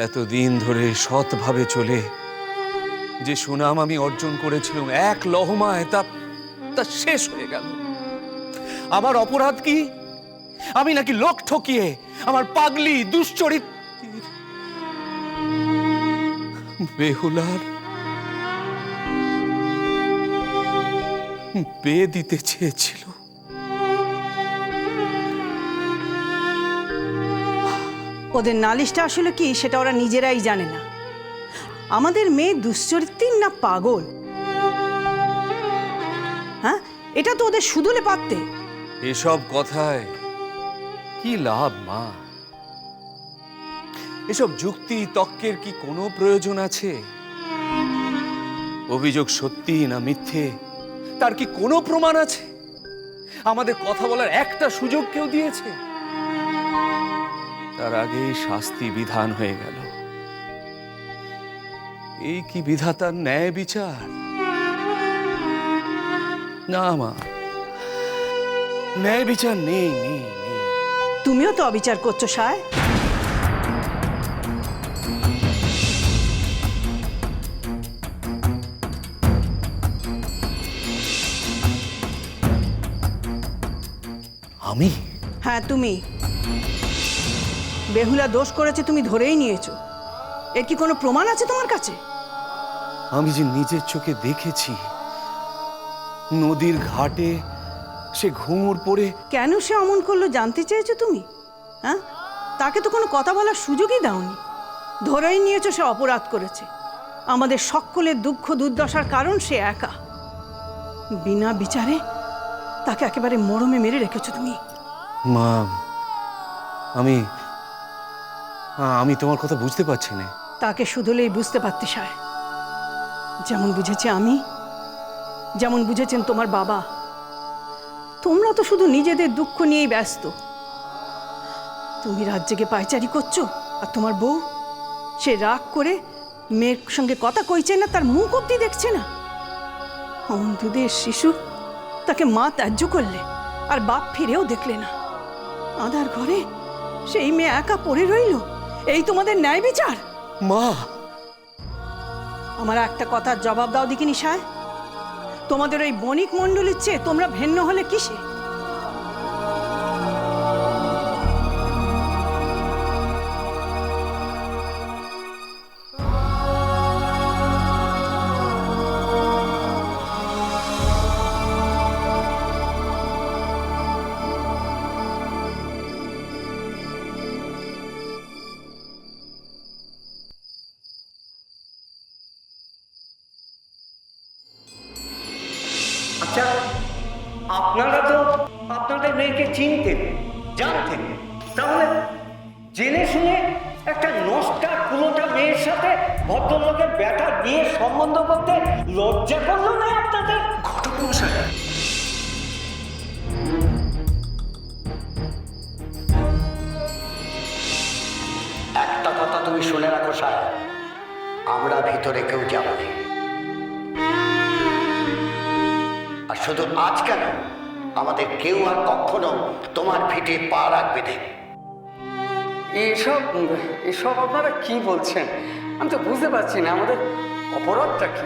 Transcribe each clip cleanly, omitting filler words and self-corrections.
এতদিন ধরে সৎভাবে চলে যে সুনাম আমি অর্জন করেছিলাম এক লহমায় তা শেষ হয়ে গেল। আমার অপরাধ কি? আমি নাকি লোক ঠকিয়ে আমার পাগলি দুশ্চরিত্র বেহুলার বিয়ে দিতে চেয়েছিল? ওদের নালিশটা আসলে কি সেটা ওরা নিজেরাই জানে না। আমাদের মেয়ে দুশ্চরিত্রীর না পাগল? হ্যাঁ, এটা তো ওদের শুধুলে পারতে। এসব কথায় কি লাভ মা? এসব যুক্তি তর্কের কি কোনো প্রয়োজন আছে? অভিযোগ সত্যি না মিথ্যে তার কি কোনো প্রমাণ আছে? আমাদের কথা বলার একটা সুযোগ কেউ দিয়েছে? তার আগেই শাস্তি বিধান হয়ে গেল। এই কি বিধাতার ন্যায় বিচার? না মা, ন্যায় বিচার নেই নেই নেই। তুমিও তো অবিচার করছো সায়। আমি? হ্যাঁ তুমি। বেহুলা দোষ করেছে তুমি ধরেই নিয়েছো। এর কি কোনো প্রমাণ আছে তোমার কাছে? আমি যে নিজের চোখে দেখেছি নদীর ঘাটে সে ঘুঙুর পড়ে। কেন সে অমন করলো জানতে চেয়েছো তুমি? হ্যাঁ, তাকে তো কোনো কথা বলার সুযোগই দাওনি। ধরেই নিয়েছো সে অপরাধ করেছে। আমাদের সকলের দুঃখ দুর্দশার কারণ সে একা। বিনা বিচারে তাকে একেবারে মরমে মেরে রেখেছো তুমি। মা, আমি তোমার কথা বুঝতে পারছি না। তাকে শুধুলেই বুঝতে পারতে সায়। যেমন বুঝেছি আমি, যেমন বুঝেছেন তোমার বাবা। তোমরা তো শুধু নিজেদের দুঃখ নিয়েই ব্যস্ত। তুমি রাত জেগে পায়চারি করছো, আর তোমার বউ সে রাগ করে মেয়ের সঙ্গে কথা কইছে না, তার মুখ অব্দি দেখছে না। অমন দুধের শিশু, তাকে মা ত্যায্য করলে, আর বাপ ফিরেও দেখলে না। আধার ঘরে সেই মেয়ে একা পড়ে রইল। এই তোমাদের ন্যায় বিচার? মা, আমার একটা কথার জবাব দাও দেখিনি সায়। তোমাদের ওই বণিক মণ্ডলীর চেয়ে তোমরা ভিন্ন হলে কিসে? আচ্ছা, আপনারা তো আপনাদের মেয়েকে চিনতেন, জানতেন, তাহলে জেনে শুনে একটা নষ্টা কুলোটা মেয়ের সাথে ভদ্রলোকের ব্যাটার বিয়ের সম্বন্ধ করতে লজ্জা করলো না আপনাদের? ঘটক মশাই, একটা কথা তুমি শুনে রাখো সাহেব, আমরা ভিতরে কেউ যাবো না। আর শুধু আজ কেন, আমাদের কেউ আর কখনো তোমার ভিটে পা রাখবে না। এসব আপনারা কি বলছেন? আমি তো বুঝতে পারছি না আমাদের অপরাধটা কি।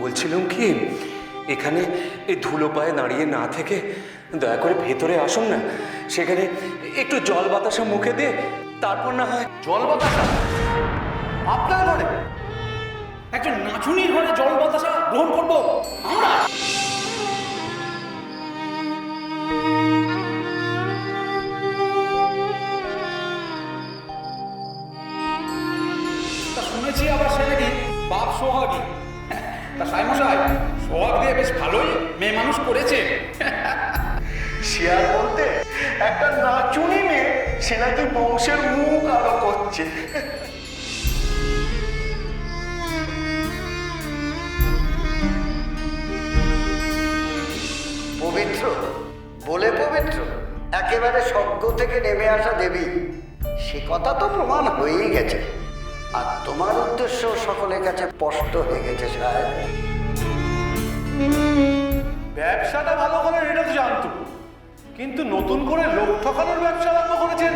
বলছিলাম কি, এখানে এই ধুলো পায়ে দাঁড়িয়ে না থেকে দয়া করে ভেতরে আসুন না। সেখানে একটু জল বাতাসা মুখে দিয়ে তারপর না হয়। জল বাতাসা? আপনার ঘরে একজন নাচুনির ঘরে জল বাতাসা গ্রহণ করবো আমরা? তা শুনেছি আবার সে নাকি বাপ সোহাগী। তা সাইমশাই, সোহাগ দিয়ে বেশ ভালোই মেয়ে মানুষ করেছে। শেয়ার বলতে একটা নাচুনি মেয়ে, সে নাকি বংশের মুখ আলো করছে। পবিত্র বলে পবিত্র, একেবারে স্বর্গ থেকে নেমে আসা দেবী, সে কথা তো প্রমাণ হয়েই গেছে। আর তোমার উদ্দেশ্য সকলের কাছে স্পষ্ট হয়ে গেছে সাহেব। ব্যবসাটা ভালো করেন এটা তো জানতো, কিন্তু নতুন করে লোক ঠকানোর ব্যবসা আরম্ভ করেছেন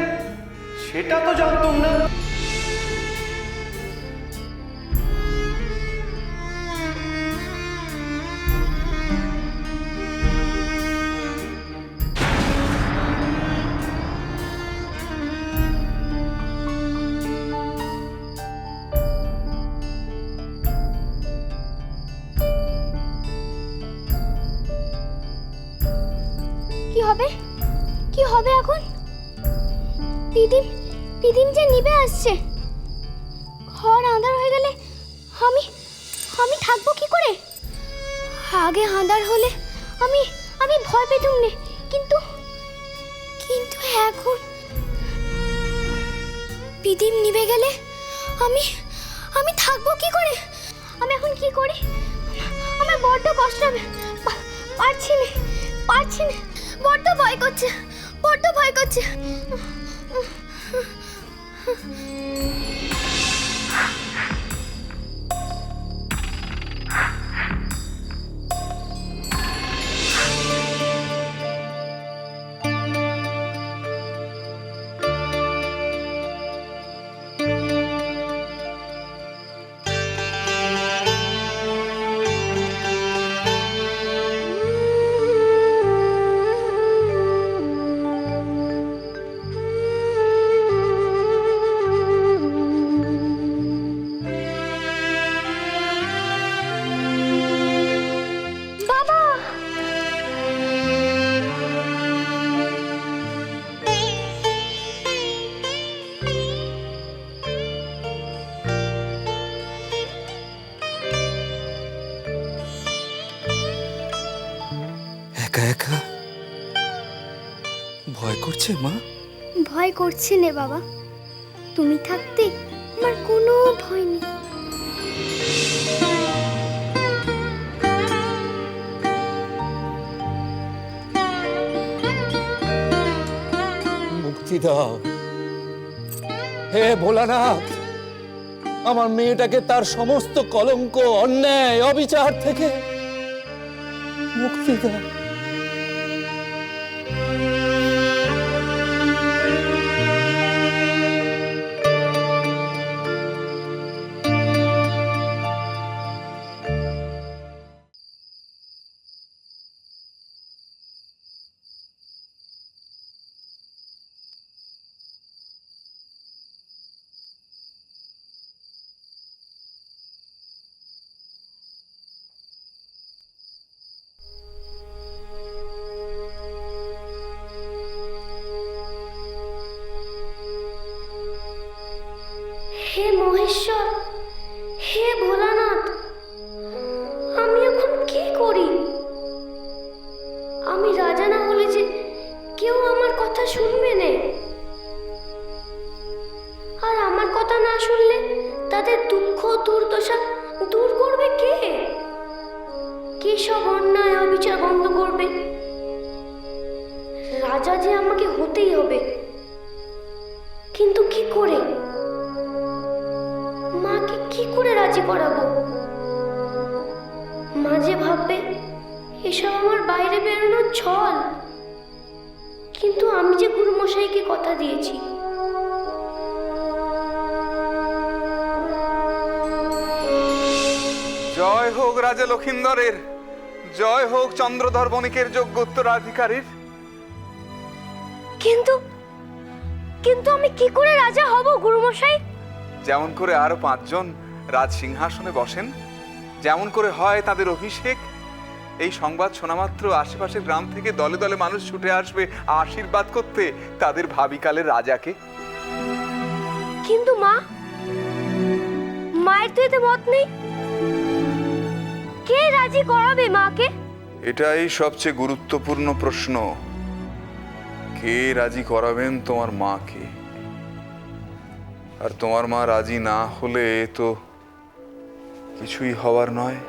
সেটা তো জানতাম না। হবে এখন? পিদিম পিদিম যে নিভে আসছে, ঘর আঁধার হয়ে গেলে আমি আমি থাকবো কি করে? আগে আঁধার হলে আমি আমি ভয় পেতুম নে, কিন্তু কিন্তু এখন পিদিম নিভে গেলে আমি আমি থাকবো কি করে? আমি এখন কি করি? আমার বড্ড কষ্ট হবে, পারছি না, বড্ড ভয় করছে, বড্ড ভয় করছে। বাবা, একা একা ভয় করছে মা? ভয় করছে নে বাবা, তুমি থাকতে আমার কোনো ভয় নেই। মুক্তি দাও হে ভোলানাথ, আমার মেয়েটাকে তার সমস্ত কলঙ্ক, অন্যায়, অবিচার থেকে মুক্তি দাও। হে মহেশ্বর, হে ভোলানাথ, আমি এখন কি করি? আমি রাজা না হলে যে কেউ আমার কথা শুনবে না, আর আমার কথা না শুনলে তাদের দুঃখ দুর্দশা দূর করবে কে? কে সব অন্যায় অবিচার বন্ধ করবে? রাজা যে আমাকে হতেই হবে, কিন্তু কি করে? মাকে কি করে রাজি করাবো? মা যে ভাববে এসব আমার বাইরে বেরোনোর ছল, কিন্তু আমি যে গুরুমশাইকে কথা দিয়েছি। জয় হোক রাজা লক্ষিন্দরের, জয় হোক চন্দ্রধর বণিকের যোগ্য উত্তরাধিকারীর। কিন্তু কিন্তু আমি কি করে রাজা হব গুরুমশাই? যেমন করে আরো 5 জন রাজ সিংহাসনে বসেন, যেমন করে হয় তাদের অভিষেক, এই সংবাদ শোনামাত্র আশেপাশের গ্রাম থেকে দলে দলে মানুষ ছুটে আসবে আশীর্বাদ করতে তাদের ভাবিকালের রাজাকে। কিন্তু মা, মায়ের তো এতে মত নেই। কে রাজি করাবে মাকে? এটাই সবচেয়ে গুরুত্বপূর্ণ প্রশ্ন, কে রাজি করাবেন তোমার মাকে? আর তোমার মা রাজি না হলে তো কিছুই হওয়ার নয়।